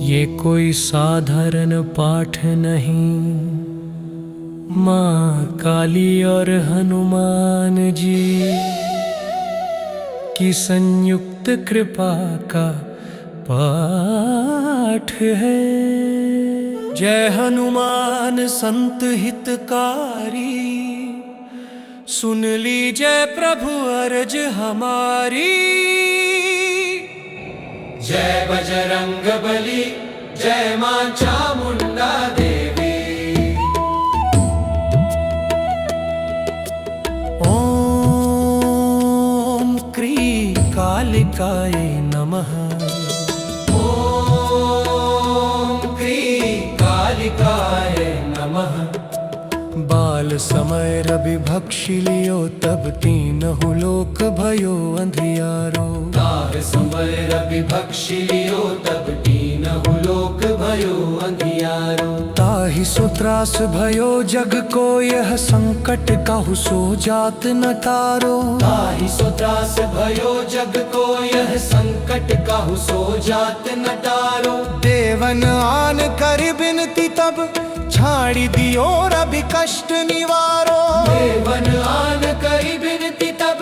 ये कोई साधारण पाठ नहीं, माँ काली और हनुमान जी की संयुक्त कृपा का पाठ है। जय हनुमान संत हितकारी, सुन लीजिए प्रभु अर्ज हमारी। जय बजरंग बली, जय मां चामुंडा देवी। ओम क्री कालिकाय नमः। ओम क्री कालिकाय नमः। बाल समय रवि भक्षि लियो, तब तीनहु लोक भयो अंधियारो। बाल समय रवि भक्षि लियो, तब तीनहु लोक भयो अंधियारो। ताहि सो त्रास भयो जग को, यह संकट काहू सो जात न तारो। ताहि सो त्रास भयो जग को, यह संकट काहू सो जात न तारो। देवन आन कर बिनती, तब छाड़ी दियो रवि कष्ट निवारो। देवन आन करी बिनती, तब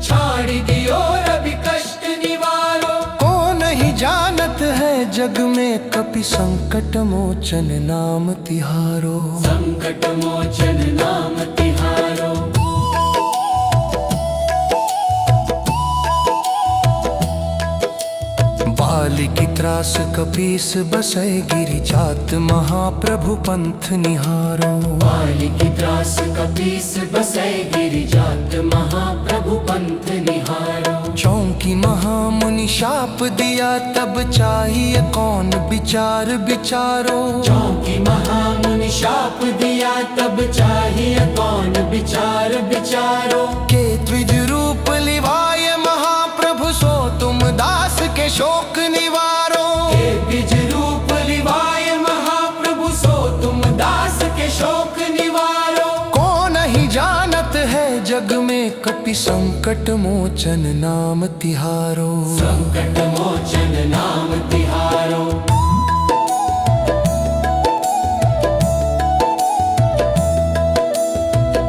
छाड़ी दियो रवि कष्ट निवारो। को नहीं जानत है जग में, कपि संकट मोचन नाम तिहारो। संकट मोचन नाम तिहारो। बाली की त्रास कपीस बसै, गिरि जात महाप्रभु पंथ निहारो। बाली की त्रास कपीस बसै, गिरि जात महाप्रभु पंथ निहारो। चौंकी महामुनि शाप दिया, तब चाहिए कौन विचार विचारो। चौंकी महामुनि शाप दिया, तब चाहिए कौन विचार विचारो। के द्विज रूप लिवाय महाप्रभु, सो तुम दास के शोक निवारो। के द्विज रूप लिवाय महाप्रभु, सो तुम दास के शोक निवारो। को नहीं जानत है जग में, कपि संकट मोचन नाम तिहारो। संकट मोचन नाम तिहारो।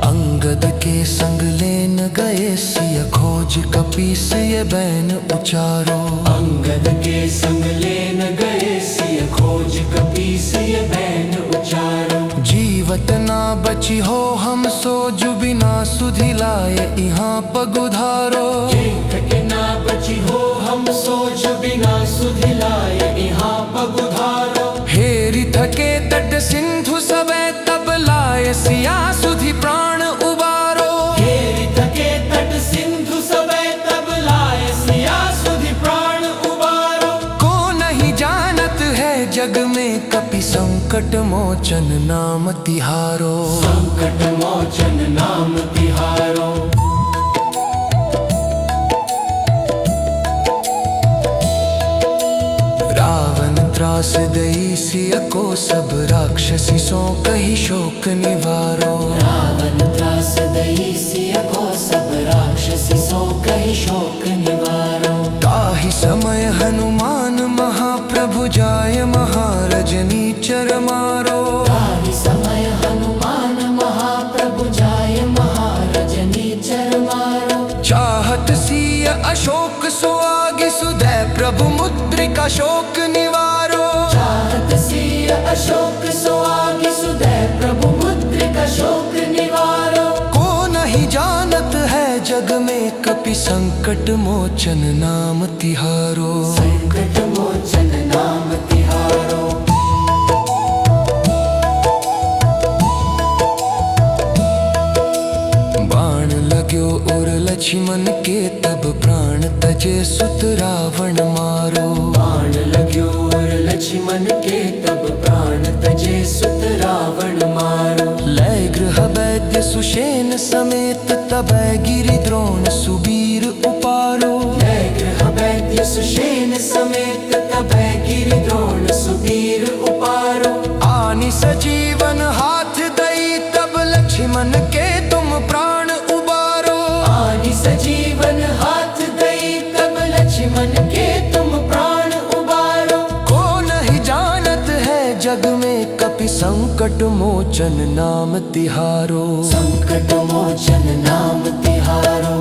अंगद के संग लेन गए, सिय खोज कपीस ये बैन उचारो। अंगद के संग लेन गए, सिय खोज कपीस ये बैन उचारो। जीवत ना बची हो हम सो, जु बिना सुधि लाए इहाँ पगुधारो। जीवत ना बची हो हम सो, जु बिना सुधि लाए इहाँ पगुधारो। हेरि थके तट सिंधु सबे, तब लाए सिया सुधि प्राण उबारो। हेरि थके तट सिंधु सबे, तब लाए सिया सुधि प्राण उबारो। को नहीं जानत है जग में, कपि संकट मोचन नाम तिहारो। संकट मोचन नाम तिहारो। रावण त्रास दई सिय को, सब राक्षसी सो कही शोक निवारो। रावण त्रास दई सिय को, सब राक्षसी सो कही शोक निवारो। ताहि समय हनुमान महाप्रभु, जाय महारजनी चर मारो। ताहि समय हनुमान महाप्रभु, जाय महारजनी चर मारो। चाहत सिय अशोक सो आगे, सुदय प्रभु मुद्रिका शोक निवारो। चाहत सिय अशोक सो आगे, सुदय प्रभु मुद्रिका शोक निवारो। को नहीं जानत है जग में, कपि संकट मोचन नाम तिहारो। संकट मोचन नाम तिहारो। बाण लाग्यो और लक्ष्मण के, तब प्राण तजे सुत रावण मारो। बाण लाग्यो और लक्ष्मण के, तब प्राण तजे सुत रावण मारो। लय गृह वैद्य सुषेण समेत, तब गिरि द्रोण सुबीर उपारो। लय गृह वैद्य सुषेण समेत, तब गिरि द्रोण सुबीर उपारो। आनि सजीवन हाथ दई, तब लक्ष्मण के तुम प्राण उबारो। आनि सजीवन हाथ दई, तब लक्ष्मण के तुम प्राण उबारो। को नहीं जान संकट मोचन नाम तिहारो, संकट मोचन नाम तिहारो।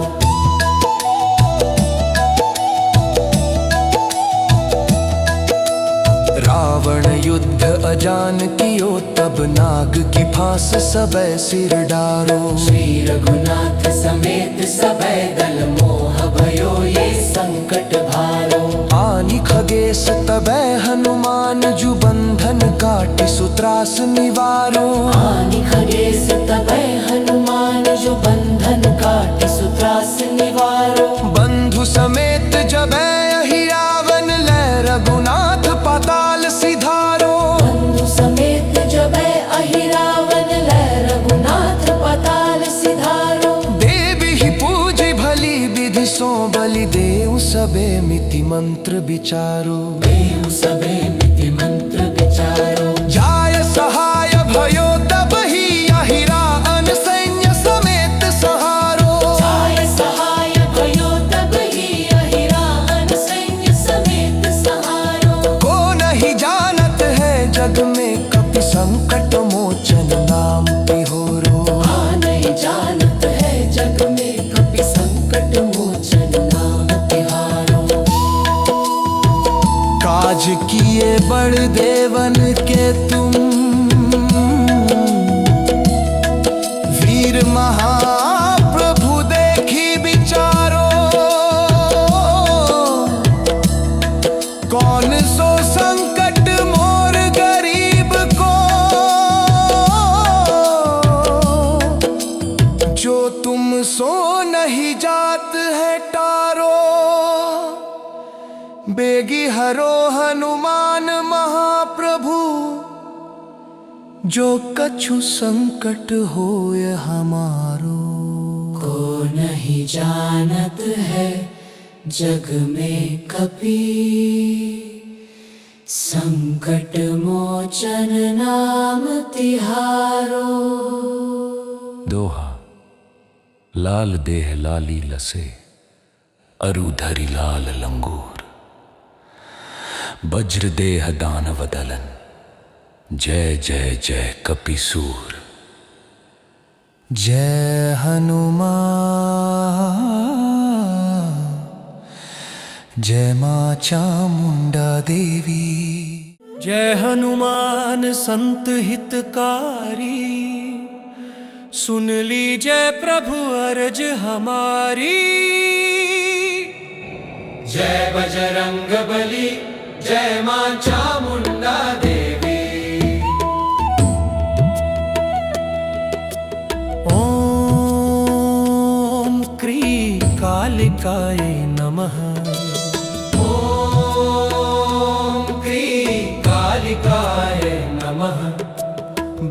रावण युद्ध अजान कियो, तब नाग की फांस सबे सिर डारो। श्री रघुनाथ समेत सबे दल, मोह भयो ये संकट भारो। आनि खगेश तबै हनुमान, जु बंधन काटि सुत्रास निवारो। आनि खगेश तबै हनुमान, जो बंधन काटि सुत्रास निवारो। बंधु समेत जबै अहि रावण, लै रघुनाथ पाताल सिधारो। बंधु समेत जबै अहि रावण, लै रघुनाथ पाताल सिधारो। देवी ही पूजी भली विधि सो, बलि देउ सबे मिति मंत्र विचारो। देउ सबे मिति मंत्र विचारो। जाय सहाय भयो तब ही, अहि रावण सैन्य समेत सहारो। जाय सहाय भयो तब ही, अहि रावण सैन्य समेत सहारो। को नहीं जानत है जग में, कपि संकट मोचन नाम तिहोरो। नहीं जानत है जग में, कपि संकट मोचन नाम तिहारो। काज किए बड़ देवन के तुम, वीर महाप्रभु देखी विचारो। कौन सो संकट मोर गरीब को, जो तुम सो नहीं जात है टारो। बेगी हरो हनुमान महाप्रभु, जो कछु संकट होय हमारो। को नहीं जानत है जग में कपि, संकट मोचन नाम तिहारो। दोहा। लाल देह लाली लसे, अरु धरि लाल लंगूर। वज्र देह दानव दलन, जय जय जय कपिसूर। जय हनुमान, जय मां चामुंडा देवी। जय हनुमान संत हितकारी, सुन लीजिए प्रभु अर्ज हमारी। जय बजरंग बली, जय मां चामुंडा देवी। ओम क्री कालिकाय नमः। ओम क्री कालिकाय नमः।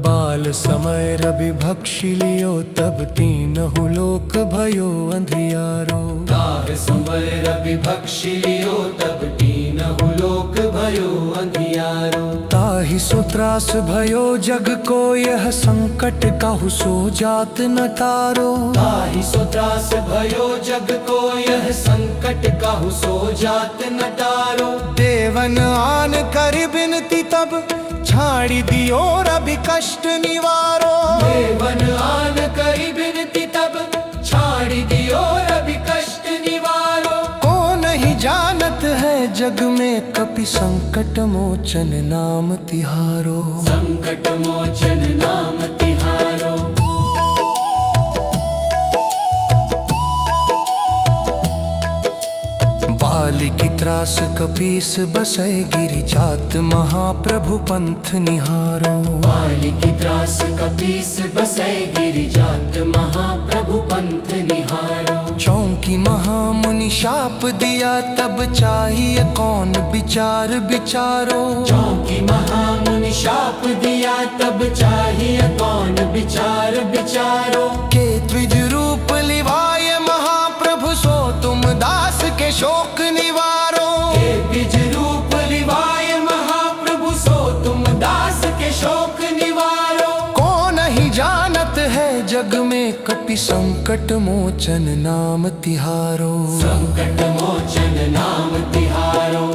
बाल समय रवि भक्षि लियो, तब तीनहु लोक भयो अंधियारो। काल समय रवि भक्षि लियो, तब तीनहु लोक भयो अंधियारो। ताहि सो त्रास भयो जग को, यह संकट काहू सो जात न टारो। ताहि सो त्रास भयो जग को, यह संकट काहू सो जात न टारो। देवन आन कर बिनती तब, छाड़ी दियो रवि कष्ट निवारो। देवन आन करी बिनती तब, छाड़ी दियो रवि कष्ट निवारो। को नहीं जानत है जग में, कपि संकट मोचन नाम तिहारो। संकट मोचन नाम तिहारो। बाली की त्रास कपीस बसै, गिरि जात महाप्रभु पंथ निहारो। बाली की त्रास कपीस बसै, गिरि जात महाप्रभु पंथ निहारो। चौंकी महामुनि शाप दिया, तब चाहिए कौन विचार विचारो। चौंकी महामुनि शाप दिया, तब चाहिए कौन विचार विचारो। के द्विज रूप लिवाय महाप्रभु, सो तुम दास के शोक निवारो। के द्विज रूप लिवाय महाप्रभु, सो तुम दास के शोक निवारो। को नहीं जानत है जग में, कपि संकट मोचन नाम तिहारो। संकट मोचन नाम तिहारो।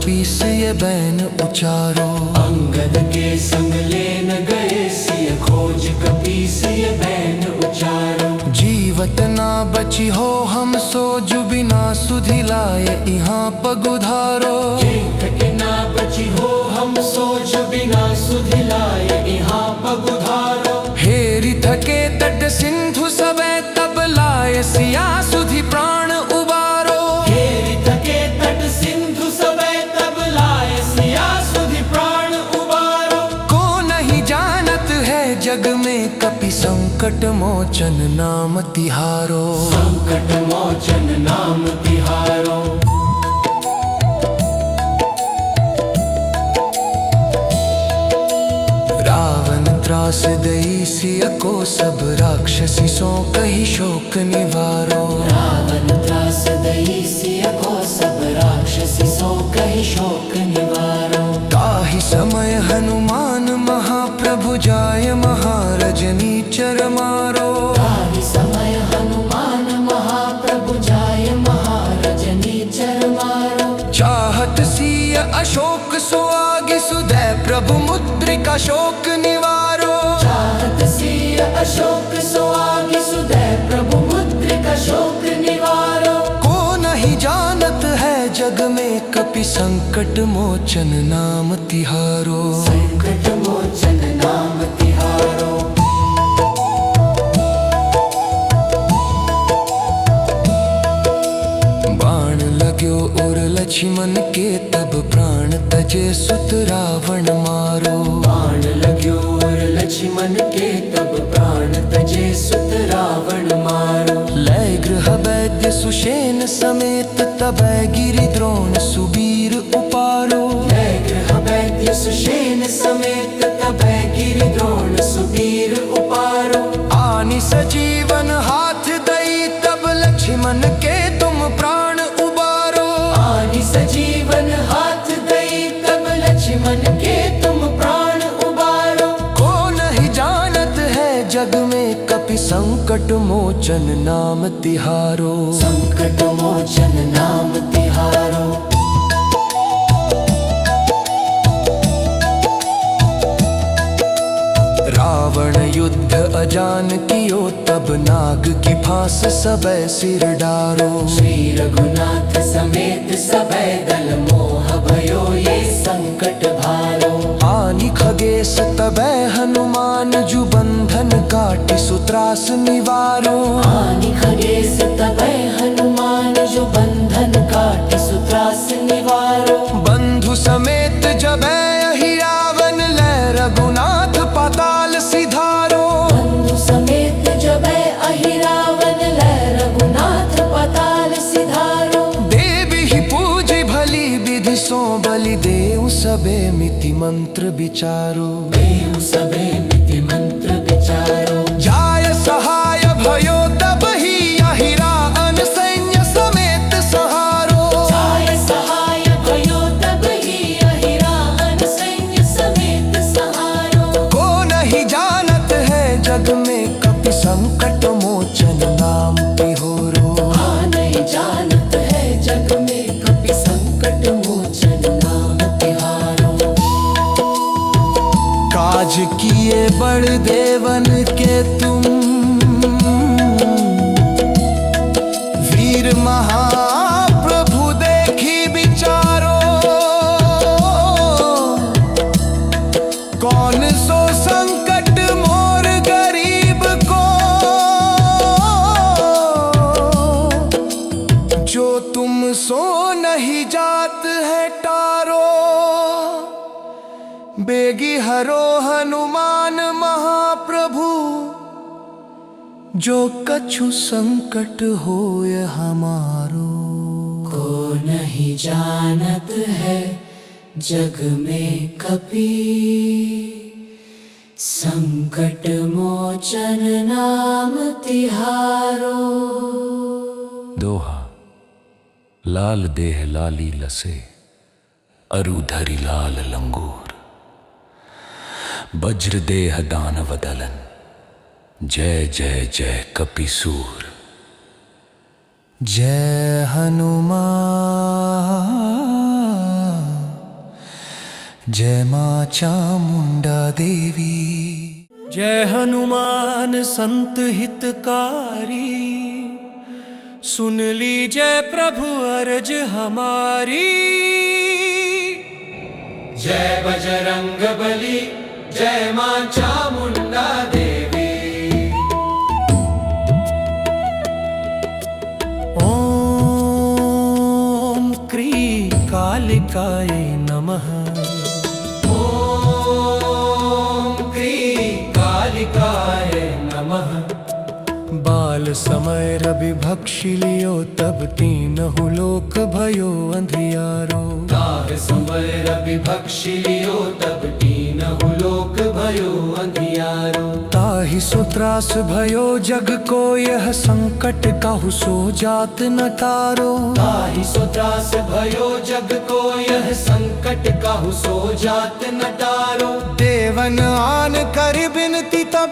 कपीस ये बैन उचारो। अंगद के संग लेन गए सिय खोज कपीस ये बैन उचारो। जीवत ना बची हो हम सो जु बिना सुधि लाए यहाँ पगुधारो। जीवत के ना बची हो हम सोच बिना सुधि लाए यहाँ पगुधारो। हेरी थके तट सिंधु सबे तब लाए सिया सुधि प्राण उबारो। हेरी थके तट सिंधु सबे तब लाए सिया सुधि प्राण उबारो। को नहीं जानत है जग में कपि संकट मोचन नाम तिहारो। संकट मोचन नाम तिहारो। रावण त्रास दई सिय को सब राक्षसी सो कही शोक निवारो। रावण त्रास दई सिय को सब राक्षसी सो कही शोक निवारो। ताहि समय हनुमान महाप्रभु जाय महारजनी चर मारो। ताहि समय हनुमान महाप्रभु जाय महारजनी चर मारो। चाहत सिय अशोक सो आगे सुदय प्रभु मुद्रिका शोक निवारो। चाहत सिय अशोक सो आगे सुदय प्रभु मुद्रिका शोक निवारो। को नहीं जानत है जग में कपि संकट मोचन नाम तिहारो। संकट मोचन नाम तिहारो। बाण लाग्यो और लक्ष्मण के तब प्राण तजे सुत रावण मारो। बाण लाग्यो और लक्ष्मण के तब प्राण तजे सुत रावण मारो। लय गृह वैद्य सुषेण समेत तबै गिरि द्रोण सुबीर उपारो। लय गृह वैद्य सुषेण समेत तबै गिरि द्रोण सुबीर उपारो। आनि सजीवन हाथ दई तब लक्ष्मण के तुम प्राण उबारो। आनि सजीवन हाथ दई तब लक्ष्मण के तुम प्राण उबारो। को नहीं जानत है जग में कपि संकट मोचन नाम तिहारो। संकट मोचन नाम तिहारो। रावण युद्ध अजान कियो तब नाग की फांस सबे सिर डारो। श्री रघुनाथ समेत सबे दल मोह भयो ये संकट भारो। आनि खगेश तबै हनुमान जु बंधन काटि सुत्रास निवारो। आनि खगेश तबै हनुमान जो बंधन काटि सुत्रास निवारो। बंधु समेत जबै अहि रावण लय रघुनाथ पाताल सिधारो। बंधु समेत जबै अहि रावण लय रघुनाथ पाताल सिधारो। देवी ही पूजी भली विधि सो बलि देव सबे मिति मंत्र विचारो। देव सबे मिति मंत्र विचारो। जाय सहाय भयो तब ही अहि रावण सैन्य समेत सहारो। जाय सहाय भयो तब ही अहि रावण सैन्य समेत सहारो। को नहीं जानत है जग में कपि संकट मोचन नाम तिहोरो। नहीं जानत है जग में कपि संकट मोचन नाम तिहारो। काज किए बड़ देवन के तुम वीर महाप्रभु देखी विचारो। कौन सो संकट मोर गरीब को जो तुम सो नहीं जात है टारो। बेगी हरो हनुमान महाप्रभु जो कछु संकट होय हमारो। को नहीं जानत है जग में कपि संकट मोचन नाम तिहारो। दोहा। लाल देह लाली लसे अरु धरि लाल लंगूर। वज्र देह दानव दलन जय जय जय कपिसूर। जय हनुमान। जय माँ चामुंडा देवी। जय हनुमान संत हितकारी, सुन लीजिए प्रभु अर्ज हमारी। जय बजरंग बली, जय माँ चामुंडा देवी। ओम क्री कालिकाय नमः। ओम क्री कालिकाय नमः। बाल समय रवि भक्षी लियो, तब तीनहु लोक भयो अंधियारो। बाल समय रवि भक्षी लियो, तब तीनहु लोक भयो अंधियारो। ताहि सो त्रास भयो जग को, यह संकट काहू सो जात न तारो। ताहि सो त्रास भयो जग को, यह संकट काहू सो जात न तारो। देवन आन कर बिनती, तब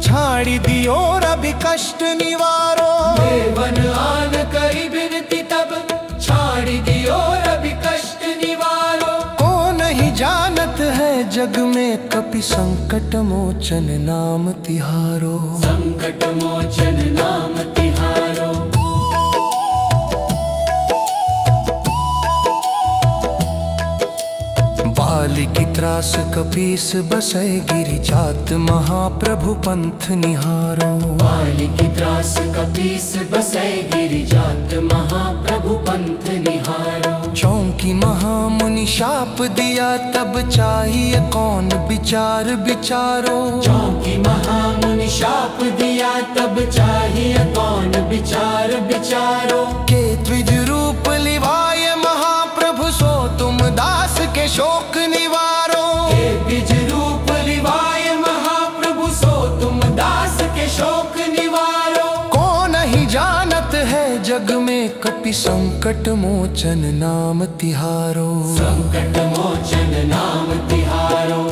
छाड़ी दियो रवि कष्ट निवारो। देवन आन करी बिनती, तब छाड़ी दियो रवि कष्ट निवारो। को नहीं जानत है जग में, कपि संकट मोचन नाम तिहारो। संकट मोचन नाम तिहारो। बाली की त्रास कपीस बसै, गिरि जात महाप्रभु पंथ निहारो। बाली की त्रास कपीस बसै, गिरि जात महाप्रभु पंथ निहारो। चौंकी महामुनि शाप दिया, तब चाहिए कौन विचार विचारो। चौंकी महामुनि शाप दिया, तब चाहिए कौन विचार विचारो। के द्विज रूप लिवाए महाप्रभु, सो तुम दास के शोक निवारो। के द्विज रूप लिवाए महाप्रभु, सो तुम दास के शोक निवारो। को नहीं जानत है जग में, कपि संकट मोचन नाम तिहारो। संकट मोचन नाम तिहारो।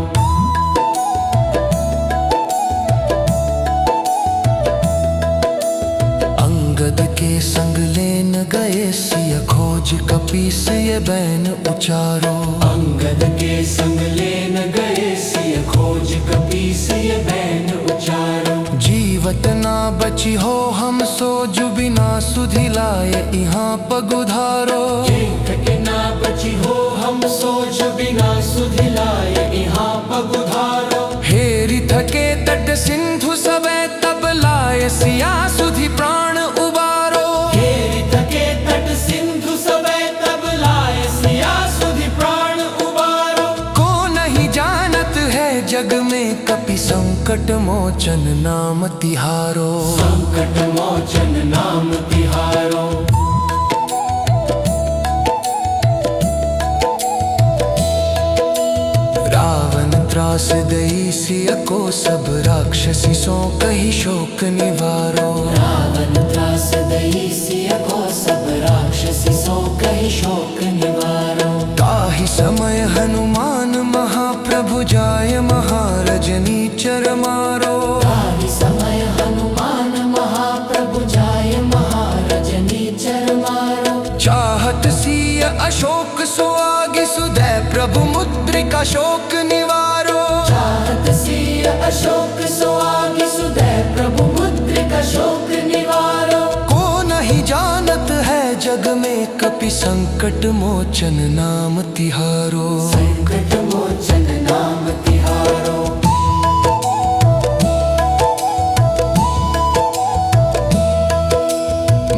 अंगद के संग लेन गए, सिय खोज कपीस ये बैन उचारो। अंगद के संग लेन गए, सिय खोज कपीस ये बैन उचारो। जीवत ना बची हो हम सो, जु बिना सुधि लाए यहाँ पगुधारो। जीवत ना बची हो हम सो, जु बिना सुधि लाए यहाँ पगुधारो। हेरि थके तट सिंधु सबे, तब लाए सिया सुधि प्राण उबारो। हेरि थके तट सिंधु सबे, तब लाए सिया सुधि प्राण उबारो। को नहीं जानत है जग में, कपि संकट मोचन नाम तिहारो। संकट मोचन नाम तिहारो। रावण त्रास दई सिय को, सब राक्षसी सो कही शोक निवारो। रावण त्रास दई सिय को, सब राक्षसी सो कही शोक निवारो। ताहि समय हनुमान महाप्रभु, जाय महारजनी चर मारो। ताहि समय हनुमान महाप्रभु, जाय महारजनी चर मारो। चाहत सिय अशोक सो आगे, सुदय प्रभु मुद्रिका शोक निवारो। चाहत सिय अशोक सो आगे, सुदय प्रभु मुद्रिका शोक निवारो। को नहीं जानत है जग में, कपि संकट मोचन नाम तिहारो। संकट मोचन नाम तिहारो।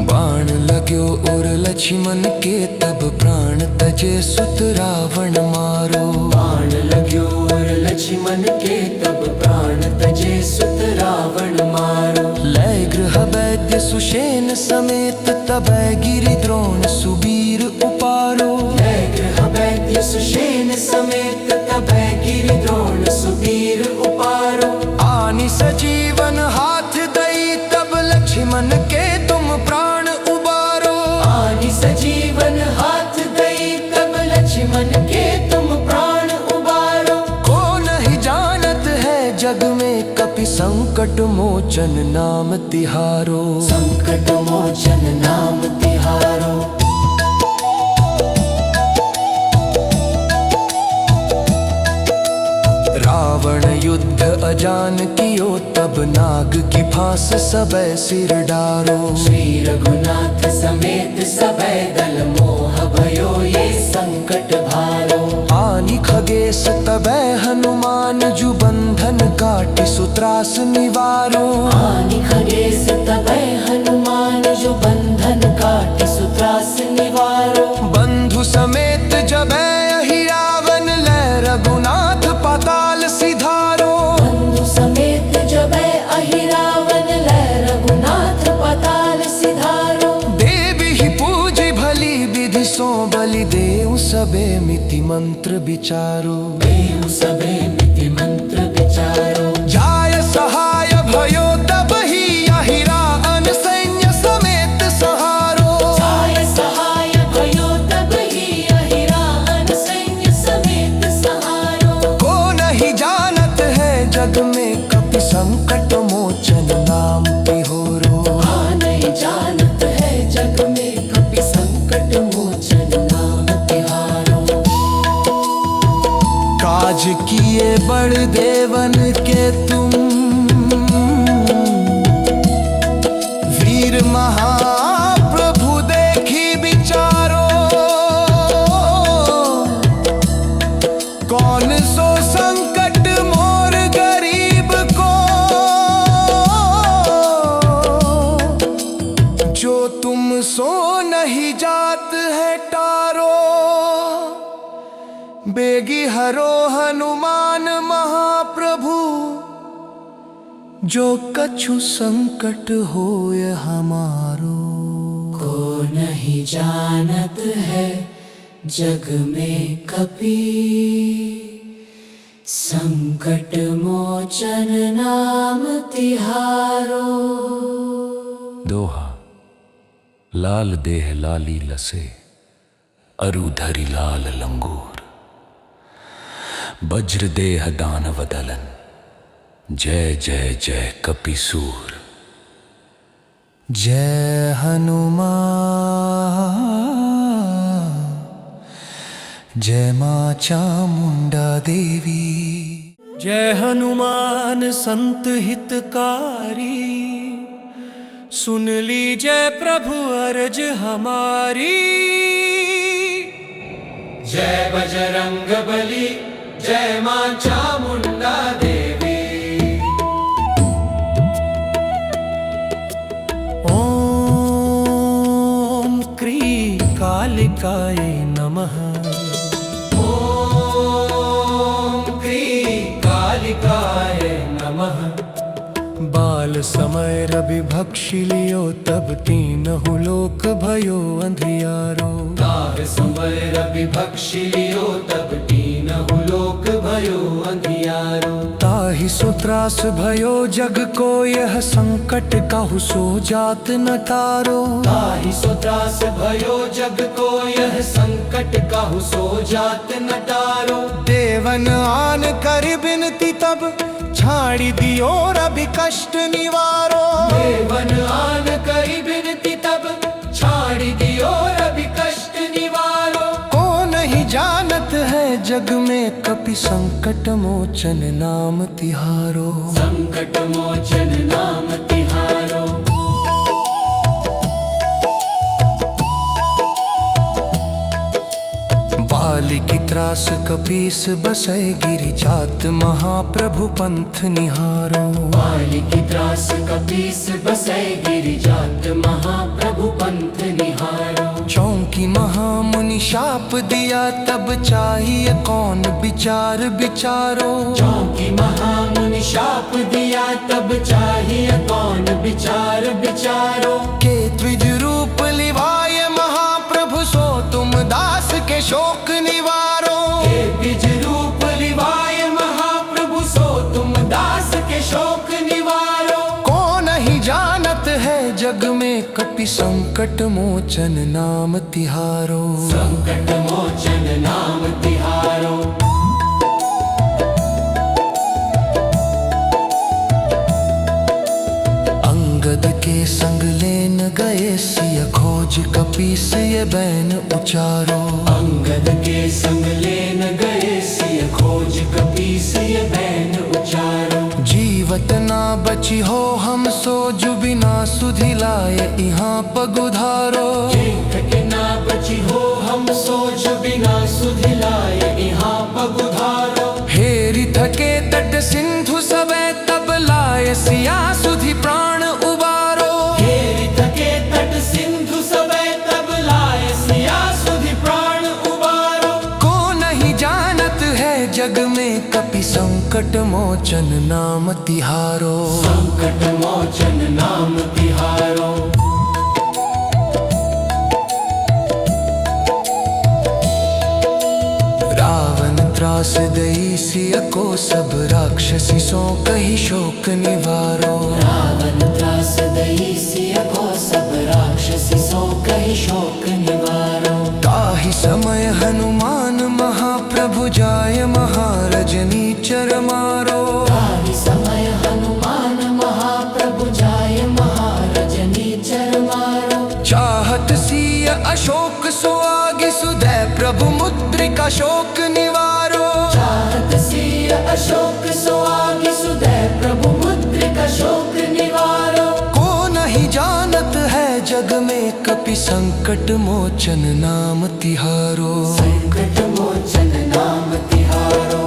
बाण लाग्यो और लक्ष्मण के, तब प्राण तजे सुत रावण मारो। बाण लाग्यो और लक्ष्मण के, तब प्राण तजे सुत रावण मारो। लय गृह वैद्य सुषेण समेत, तब गिरि द्रोण सुबीर उपारो। लय गृह वैद्य सुषेण समेत, तब गिरि द्रोण सुबीर उपारो। आनि सजीवन हाथ दई, तब लक्ष्मण के तुम प्राण उबारो। आनि सजीवन हाथ दई, तब लक्ष्मण के तुम प्राण उबारो। को नहीं जानत है जग में, कपि संकट मोचन नाम तिहारो। संकट मोचन नाम तिहारो। रावण युद्ध अजान कियो, तब नाग की फांस सबे सिर डारो। श्री रघुनाथ समेत सबे दल, मोह भयो ये संकट भारो। आनि खगेश तबै हनुमान, जु बंधन काटि सुत्रास निवारो। आनि खगेश तबै हनुमान, जो बंधन काटि सुत्रास निवारो। बंधु समेत जबै अहि रावण, लै रघुनाथ पाताल सिधारो। बंधु समेत जबै अहि रावण, लै रघुनाथ पाताल सिधारो। देवी ही पूजी भली विधि सो, बलि देउ सबे मिति मंत्र विचारो। देउ सबे मिति मंत्र विचारो। जाय सहाय भयो तब ही, अहि रावण सैन्य समेत सहारो। जाय सहाय भयो तब ही, अहि रावण सैन्य समेत सहारो। को नहीं जानत है जग में, कपि संकट मोचन नाम तिहोरो। नहीं जानत है जग में, कपि संकट मोचन नाम तिहारो। काज किए बड़ देवन के तुम, वीर महाप्रभु देखी विचारो। कौन सो संकट मोर गरीब को, जो तुम सो नहीं जात है टारो। बेगी हरो हनुमान महाप्रभु, जो कछु संकट होय हमारो। को नहीं जानत है जग में कपि, संकट मोचन नाम तिहारो। दोहा। लाल देह लाली लसे, अरु धरि लाल लंगूर। वज्र देह दानव दलन, जय जय जय कपिसूर। जय हनुमान, जय मां चामुंडा देवी। जय हनुमान संत हितकारी, सुन लीजय प्रभु अर्ज हमारी। जय बजरंग बली, जय मां चामुंडा देवी। ओम क्री कालिकाय नमः। ओम क्री कालिकाय नमः। बाल समय रवि भक्षि लियो, तब तीनहु लोक भयो अंधियारो। तार समय रवि भक्षि लियो, तब तीनहु लोक भयो अंधियारो। ताहि सो त्रास भयो जग को, यह संकट काहू सो जात न टारो। ताहि सो त्रास भयो जग को, यह संकट काहू सो जात न टारो। देवन आन कर बिनती तब, छाड़ी दियो रवि कष्ट निवारो। देवन आन करी बिनती तब, छाड़ी दियो रवि कष्ट निवारो। को नहीं जानत है जग में, कपि संकट मोचन नाम तिहारो। संकट मोचन नाम तिहारो। बाली की त्रास कपीस बसै, गिरि जात महाप्रभु पंथ निहारो। बाली की त्रास कपीस बसै, गिरि जात महाप्रभु पंथ निहारो। चौंकी महामुनि शाप दिया, तब चाहिए कौन विचार विचारो। चौंकी महामुनि शाप दिया, तब चाहिए कौन विचार विचारो। के द्विज रूप लिवाय महाप्रभु, सो तुम दास के शोक निवारो। के द्विज रूप लिवाय महाप्रभु, सो तुम दास के शोक निवारो। को नहीं जानत है जग में, कपि संकट मोचन नाम तिहारो। संकट मोचन नाम तिहारो। अंगद के संग लेन गए, सिय खोज खोज कपीस ये बैन उचारो। अंगद के संग लेन गए सिय खोज कपीस ये बैन उचारो। जीवत ना बची हो हम सो जु बिना सुधि लाए यहाँ पगुधारो। के ना बची हो हम सोच बिना सुधि लाए यहाँ पगुधारो। हेरी थके तट सिंधु सबे तब लाए सिया सुधि प्राण उबारो। हेरी थके तट सिंधु सबे तब लाए सिया सुधि प्राण उबारो। को नहीं जानत है जग में कपि संकट मोचन नाम तिहारो। संकट मोचन नाम तिहारो। रावण त्रास दई सिय को सब राक्षसी सो कही शोक निवारो। रावण त्रास दई सिय को सब राक्षसी सो कही शोक निवारो। ताहि समय हनुमान महाप्रभु जाय महारजनी चर मारो। ताहि समय हनुमान महाप्रभु जाय महारजनी चर मारो। चाहत सिय अशोक सो आगे सुदय प्रभु मुद्रिका शोक निवारो। चाहत सिय अशोक सो आगे सुदय प्रभु मुद्रिका शोक निवारो। को नहीं जानत है जग में कपि संकट मोचन नाम तिहारो। संकट मोचन नाम तिहारो।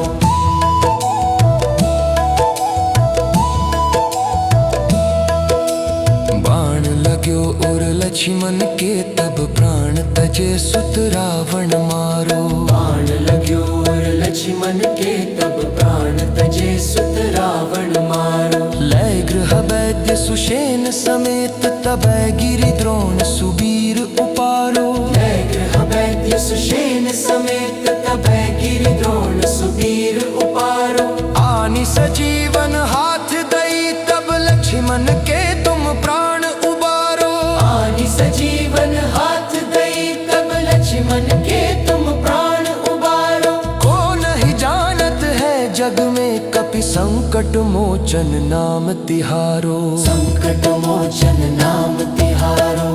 बाण लाग्यो और लक्ष्मण के तब प्राण तजे सुत रावण मारो। बाण लाग्यो और लक्ष्मण के तब प्राण तजे सुत रावण मारो। लय गृह वैद्य सुषेण समेत तबै गिरि द्रोण सुबीर उपारो। लय गृह वैद्य सुषेण समेत तबै गिरि द्रोण सुबीर उपारो। आनि सजीवन हाथ दई तब लक्ष्मण के तुम प्राण उबारो। आनि सजीवन हाथ दई तब लक्ष्मण के तुम प्राण उबारो। को नहीं जानत है जग में कपि संकट मोचन नाम तिहारो। संकट मोचन नाम तिहारो।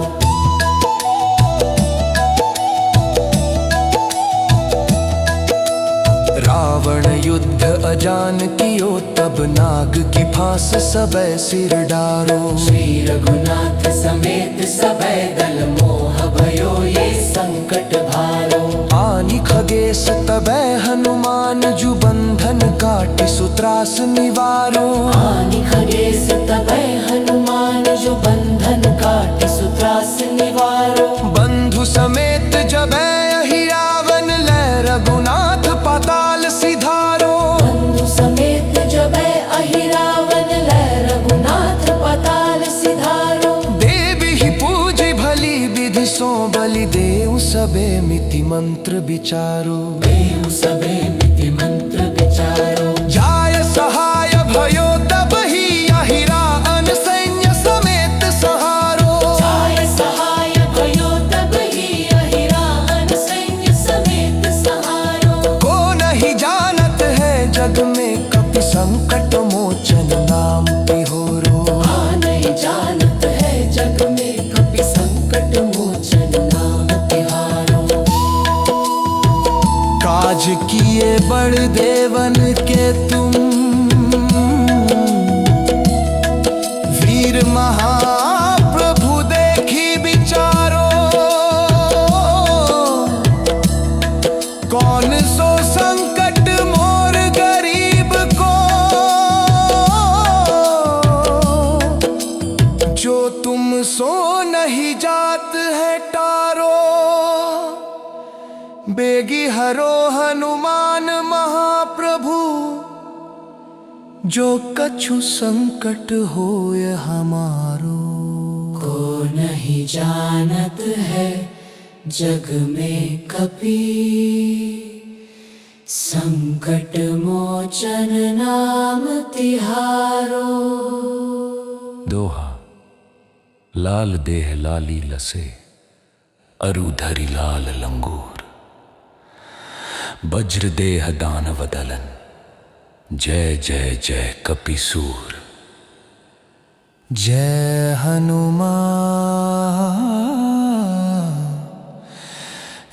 रावण युद्ध अजान कियो तब नाग की फांस सबे सिर डारो। श्री रघुनाथ समेत सबे दल मोह भयो ये संकट भारो। आनि खगेश तबै हनुमान जु बंधन काटि सुत्रास निवारो। आनि खगेश तबै हनुमान जो बंधन काटि सुत्रास निवारो। बंधु समेत जबै अहि रावण लय रघुनाथ पाताल सिधारो। बंधु समेत जबै अहि रावण लय रघुनाथ पाताल सिधारो। देवी ही पूजी भली विधि सो बलि देउ सबे मिति मंत्र विचारो। देव सबे मिति मंत्र विचारो। जाय सहाय भयो तब ही अहि रावण सैन्य समेत सहारो। जाय सहाय भयो तब ही अहि रावण सैन्य समेत सहारो। को नहीं जानत है जग में कपि संकट मोचन नाम तिहोरो। नहीं जानत है जग में कपि संकट मोचन नाम तिहारो। काज किए बड़ देवन के तुम वीर महाप्रभु देखी विचारो। कौन सो संकट मोर गरीब को जो तुम सो नहीं जात है टारो। बेगी हरो हनुमान महाप्रभु जो कछु संकट होय हमारो। को नहीं जानत है जग में कपि संकट मोचन नाम तिहारो। दोहा लाल देह लाली लसे अरु धरि लाल लंगूर। वज्र देह दानव दलन जय जय जय कपिसूर। जय हनुमान।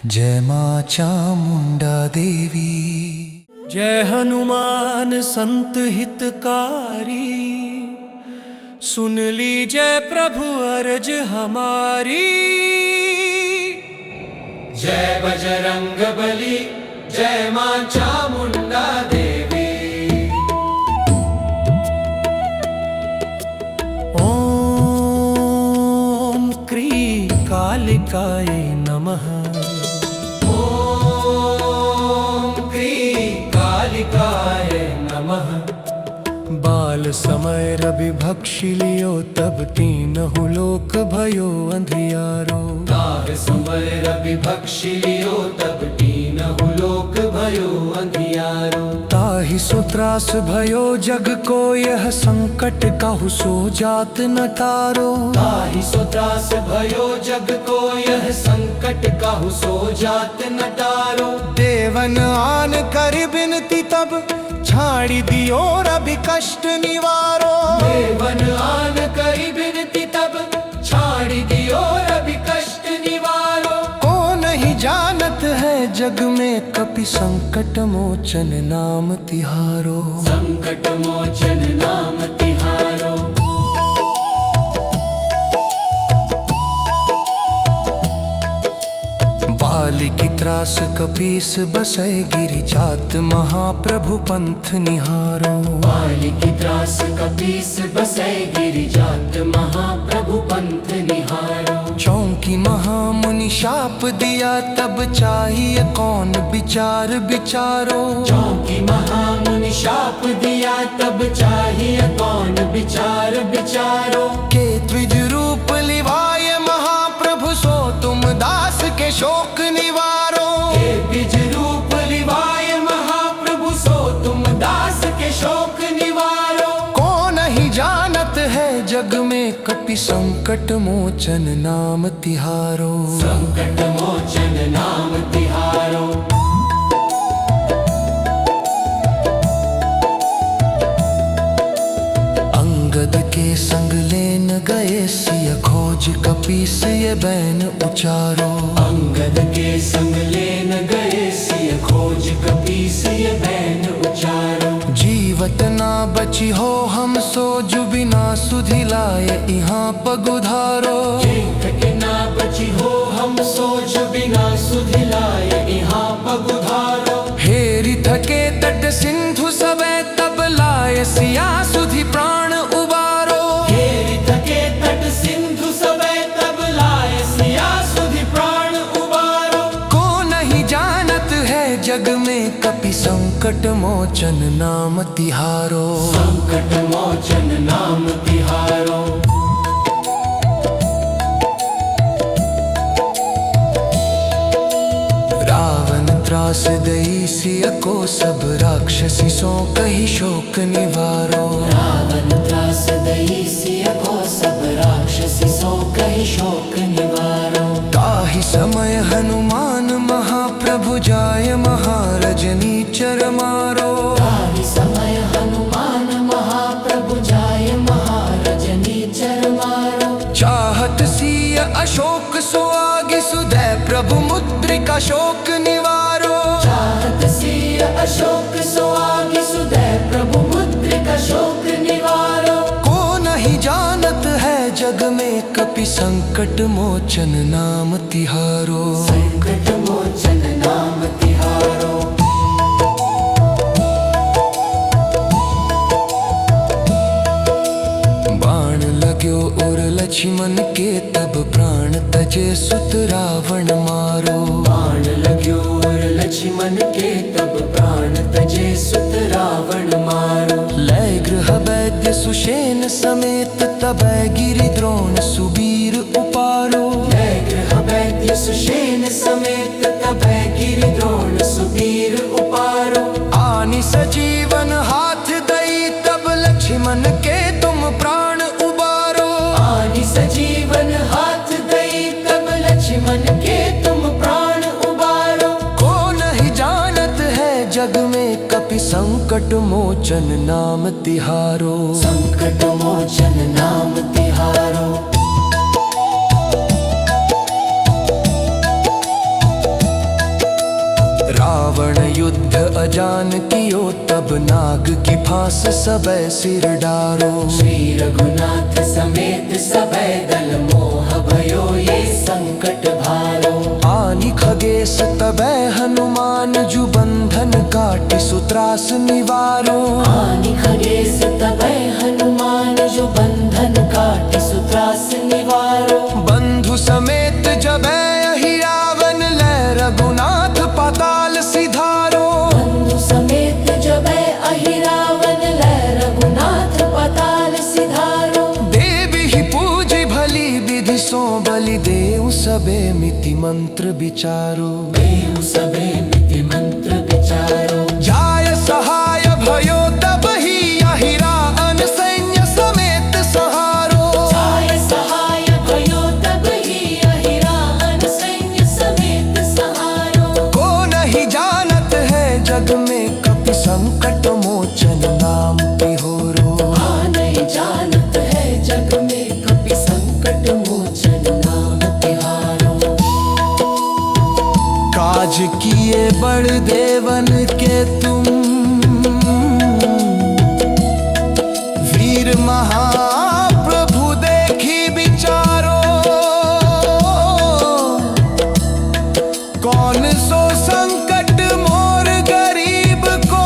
जय माँ चामुंडा देवी। जय हनुमान संत हितकारी, सुन लीजिए प्रभु अर्ज हमारी। जय बजरंग बली, जय माँ चामुंडा देवी। ओम क्री कालिकाय नमः। ओम क्री कालिकाय नमः। बाल समय रवि भक्षि लियो, तब तीनहु लोक भयो अंधियारो। बाल समय रवि भक्षि लियो, तब तीनहु लोक भयो अंधियारो। ताहि सो त्रास भयो जग को, यह संकट काहू सो जात न तारो। ताहि सो त्रास भयो जग को, यह संकट काहू सो जात न तारो। देवन आन कर बिनती तब, छाड़ी दियो रवि कष्ट निवारो। देवन आन करी बिनती तब, छाड़ी दियो रवि कष्ट निवारो। को नहीं जानत है जग में, कपि संकट मोचन नाम तिहारो। संकट मोचन नाम तिहारो। बाली की त्रास कपीस बसै, गिरि जात महाप्रभु पंथ निहारो। बाली की त्रास कपीस बसै, गिरि जात महाप्रभु पंथ निहारो। चौंकी महामुनि शाप दिया, तब चाहिए कौन विचार विचारो। चौंकी महामुनि शाप दिया, तब चाहिए कौन विचार विचारो। के द्विज रूप लिवाय महाप्रभु, सो तुम दास के शोक निवारो। के द्विज रूप लिवाय महाप्रभु, सो तुम दास के शोक निवारो। को नहीं जानत है जग में, कपि संकट मोचन नाम तिहारो। संकट मोचन नाम तिहारो। अंगद के संग लेन गए, सिय खोज कपीस ये बैन उचारो। अंगद के संग लेन गए, सिय खोज कपीस ये बैन उचारो। जीवत ना बची हो हम सो, जु बिना सुधि लाए यहाँ पगुधारो। जीवत ना बची हो हम सो, जु बिना सुधि लाए यहाँ पगुधारो। हेरि थके तट सिंधु सबे, तब लाए सिया सुधि प्राण उबारो। हेरि थके तट सिंधु सबे, तब लाए सिया सुधि प्राण उबारो। को नहीं जानत है जग में, कपि संकट मोचन नाम तिहारो। संकट मोचन नाम तिहारो। रावण त्रास दई सिय को, सब राक्षसी सो कही शोक निवारो। रावण त्रास दई सिय को, सब राक्षसी सो कही शोक निवारो। ताहि समय हनुमान महाप्रभु, जाय महारजनी चर मारो। ताहि समय हनुमान महाप्रभु, जाय महारजनी चर मारो। चाहत सिय अशोक सो आगे, सुधै प्रभु मुद्रिका शोक निवारो। चाहत सिय अशोक सो आगे, सुधै प्रभु मुद्रिका शोक निवारो। को नहीं जानत है जग में, कपि संकट मोचन नाम तिहारो। संकट मोचन नाम तिहारो। बाण लाग्यो और लक्ष्मण के, तब प्राण तजे सुत रावण मारो। बाण लाग्यो और लक्ष्मण के, तब प्राण तजे सुत रावण मारो। लय गृह वैद्य सुषेण समेत, तब गिरि द्रोण सुबीर उपारो। लय गृह वैद्य सुषेण समेत, तब गिरि द्रोण सुबीर उपारो। आनि सजीवन हाथ दई, तब लक्ष्मण के तुम प्राण उबारो। आनि सजीवन हाथ दई, तब लक्ष्मण के तुम प्राण उबारो। को नहीं जानत है जग में, कपि संकट मोचन नाम तिहारो। संकट मोचन नाम तिहारो। भास सबे सिर डारो। श्री रघुनाथ समेत सबे दल मोह भयो ये संकट भारो। आनि खगेश तबै हनुमान जु बंधन काटि सुत्रास निवारो। आनि खगेश तबै हनुमान जो बंधन काटि सुत्रास निवारो। बंधु समेत जबै अहि रावण लै रघुनाथ पाताल सिधारो। बंधु समेत जबै अहि रावण लै रघुनाथ पाताल सिधारो। देवी ही पूजी भली विधि सो बलि देउ सबे मिति मंत्र विचारो। देउ सबे मिति मंत्र विचारो। जाय सहाय भयो तब ही अहि रावण सैन्य समेत सहारो। जाय सहाय भयो तब ही अहि रावण सैन्य समेत सहारो। को नहीं जानत है जग में कपि संकट मोचन नाम तिहोरो। नहीं जानत है जग में कपि संकट मोचन नाम तिहारो। काज किए बड़ देवन के तुम वीर महाप्रभु देखी विचारो। कौन सो संकट मोर गरीब को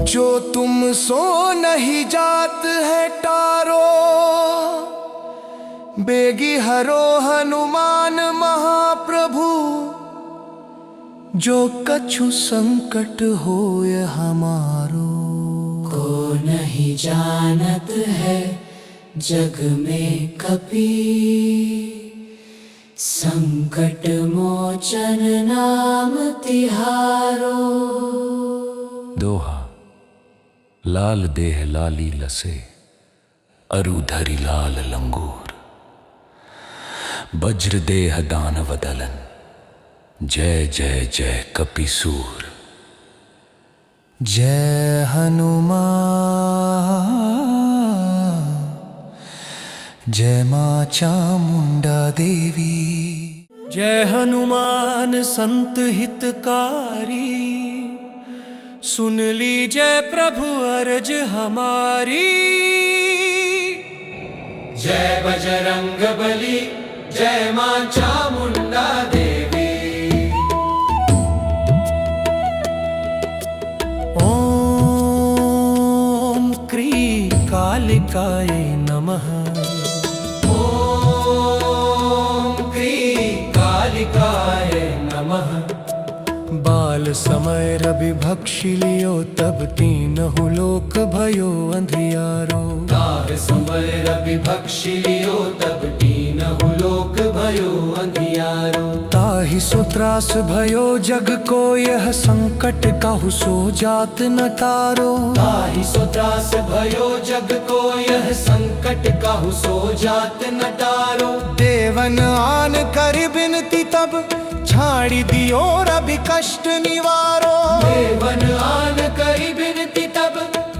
जो तुम सो नहीं जात है टारो। बेगी हरो हनुमान महाप्रभु जो कछु संकट होय हमारो। को नहीं जानत है जग में कपि संकट मोचन नाम तिहारो। दोहा लाल देह लाली लसे अरु धरि लाल लंगूर। वज्र देह दानव दलन जय जय जय कपिसूर। जय हनुमान जय मां चामुंडा देवी। जय हनुमान संत हितकारी सुन लीजय प्रभु अर्ज हमारी। जय बजरंग बली जय मां चामुंडा देवी। ओम क्री कालिकाय नमः। ओम क्री कालिकाय नमः। बाल समय रवि भक्षि लियो तब तीनहु लोक भयो अंधियारो। तार समय रवि भक्षि लियो तब तीनहु लोक भयो अंधियारो। ताहि सो त्रास भयो जग को यह संकट काहू सो जात न टारो। ताहि सो त्रास भयो जग को यह संकट काहू सो जात न टारो। देवन आन कर बिनती तब छाड़ी दियो रवि कष्ट निवारो। देवन आन करी बिनती तब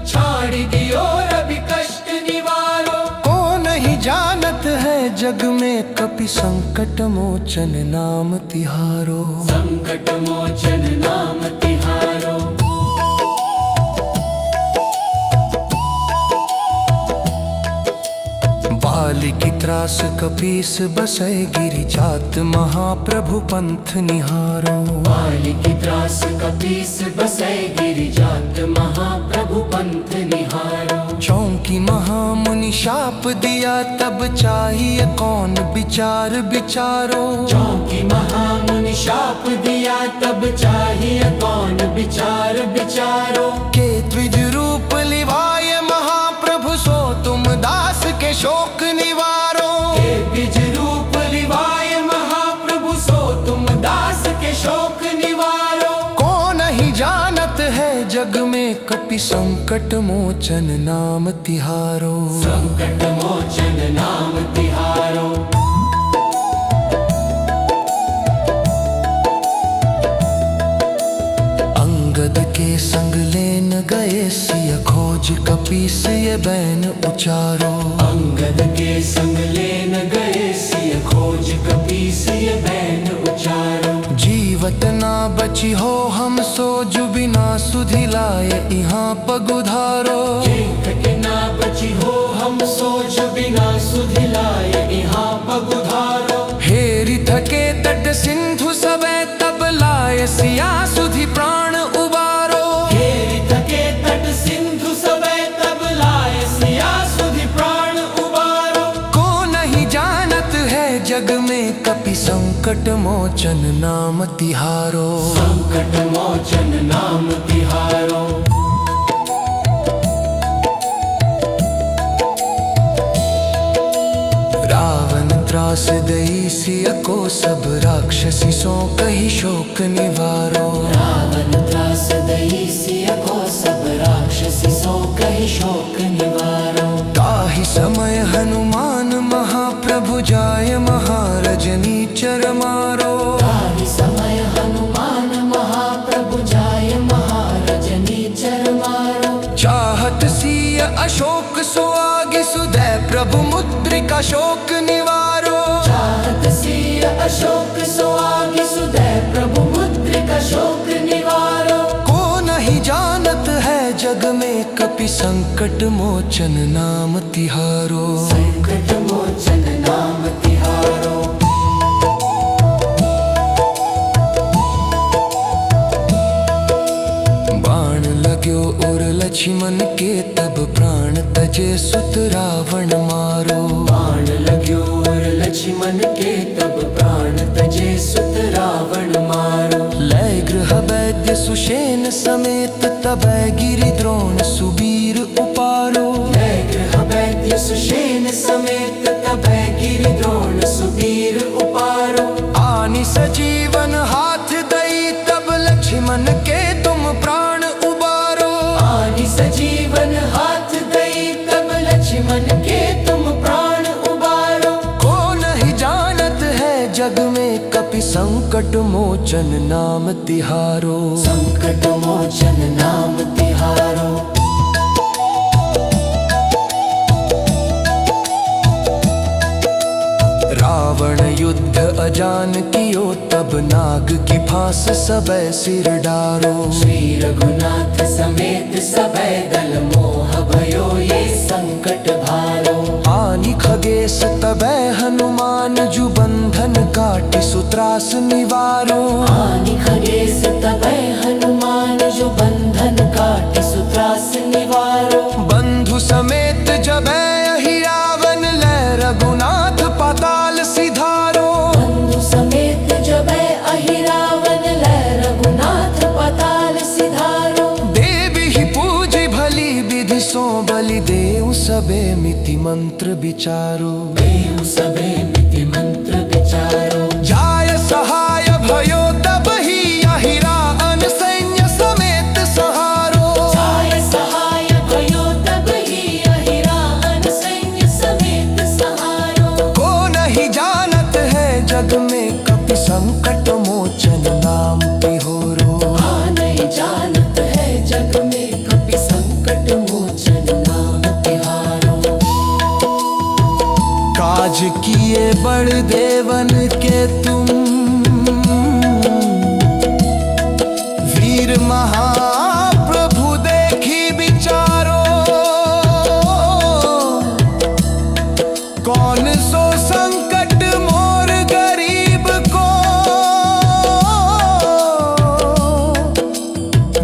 छाड़ी दियो रवि कष्ट निवारो। को नहीं जानत है जग में कपि संकट मोचन नाम तिहारो। संकट मोचन नाम तिहारो। बाली की त्रास कपीस बसै गिरि जात महाप्रभु पंथ निहारो। बाली की त्रास कपीस बसै गिरि जात महाप्रभु पंथ निहारो। चौंकी महामुनि शाप दिया तब चाहिए कौन विचार विचारो। चौंकी महामुनि शाप दिया तब चाहिए कौन विचार विचारो। के द्विज रूप लिवाय महाप्रभु सो तुम दास के शोक निवारो। के द्विज रूप लिवाय महाप्रभु सो तुम दास के शोक निवारो। को नहीं जानत है जग में कपि संकट मोचन नाम तिहारो। संकट मोचन नाम तिहारो। अंगद के संग लेन गए सिय खोज कपीस ये बैन उचारो। अंगद के संग लेन गए सिय खोज कपीस ये बैन उचारो। जीव जीवत ना बची हो हम सो जो बिना सुधि लाए यहाँ पगुधारो। जीवत ना बची हो हम सो जो बिना सुधि लाए यहाँ पगुधारो। हेरी थके तट सिंधु सबे तब लाए सिया सुधि प्राण उबारो। हेरी थके तट सिंधु सबे तब लाए सिया सुधि प्राण उबारो। को नहीं जानत है जग में कपि संकट मोचन नाम तिहारो। संकट मोचन नाम तिहारो। रावण त्रास दई सिय को सब राक्षसी सो कही शोक निवारो। रावण त्रास दई सिय को सब राक्षसी सो कही शोक निवारो। ताहि समय हनुमान महाप्रभु जाय महारजनी चर मारो। ताहि समय हनुमान महाप्रभु जाय महारजनी चर मारो। चाहत सिय अशोक सो आगे सुदय प्रभु मुद्रिका शोक निवारो। चाहत सिय अशोक सो आगे सुदय प्रभु मुद्रिका शोक निवारो। को नहीं जानत है जग में कपि संकट मोचन नाम तिहारो। संकट मोचन नाम तिहारो। बाण लाग्यो और लक्ष्मण के तब प्राण तजे सुत रावण मारो। बाण लाग्यो और लक्ष्मण के तब प्राण तजे सुत रावण मारो। लय गृह वैद्य सुषेण समेत तबै गिरि द्रोण सुबीर उपारो। लय गृह वैद्य सुषेण समेत तबै गिरि द्रोण सुबीर उपारो। आनि सजीवन हाथ दई तब लक्ष्मण के तुम प्राण उबारो। आनि सजीवन हाथ दई तब लक्ष्मण के तुम प्राण उबारो। को नहीं जानत है जग में कपि संकट मोचन नाम तिहारो। संकट मोचन नाम तिहारो। रावण युद्ध अजान कियो तब नाग की फांस सबे सिर डारो। श्री रघुनाथ समेत सबे दल मोह भयो ये संकट भारो। आनि खगेश तबै हनुमान जु बंधन काटि सुत्रास निवारो। आनि खगेश तबै हनुमान जो बंधन काटि सुत्रास निवारो। बंधु समेत जबै अहि रावण लय रघुनाथ पाताल सिधारो। बंधु समेत जबै अहि रावण लय रघुनाथ पाताल सिधारो। देवी ही पूजी भली विधि सो बलि देउ सबे मिति मंत्र विचारो। देव सबे मिति मंत्र विचारो। जाय सहाय भयो तब ही अहि रावण सैन्य समेत सहारो। जाय सहाय भयो तब ही अहि रावण सैन्य समेत सहारो। को नहीं जानत है जग में कपि संकट मोचन नाम तिहोरो। नहीं जानत है जग में कपि संकट मोचन नाम तिहारो। काज किए बड़ देवन के तुम वीर महाप्रभु देखी विचारो। कौन सो संकट मोर गरीब को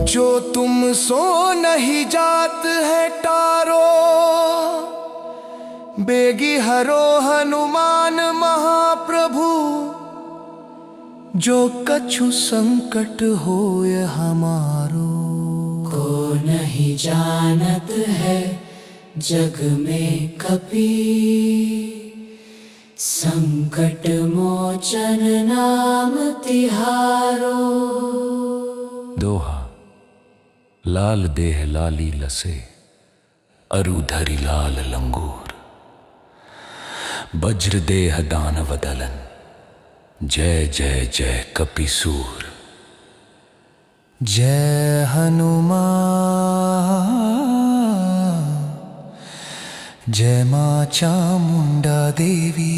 जो तुम सो नहीं जात है टारो। बेगी हरो हनुमान महाप्रभु जो कछु संकट होय हमारो। को नहीं जानत है जग में कपि संकट मोचन नाम तिहारो। दोहा लाल देह लाली लसे अरु धरि लाल लंगूर। वज्र देह दानव दलन जय जय जय कपिसूर। जय हनुमान जय मां चामुंडा देवी।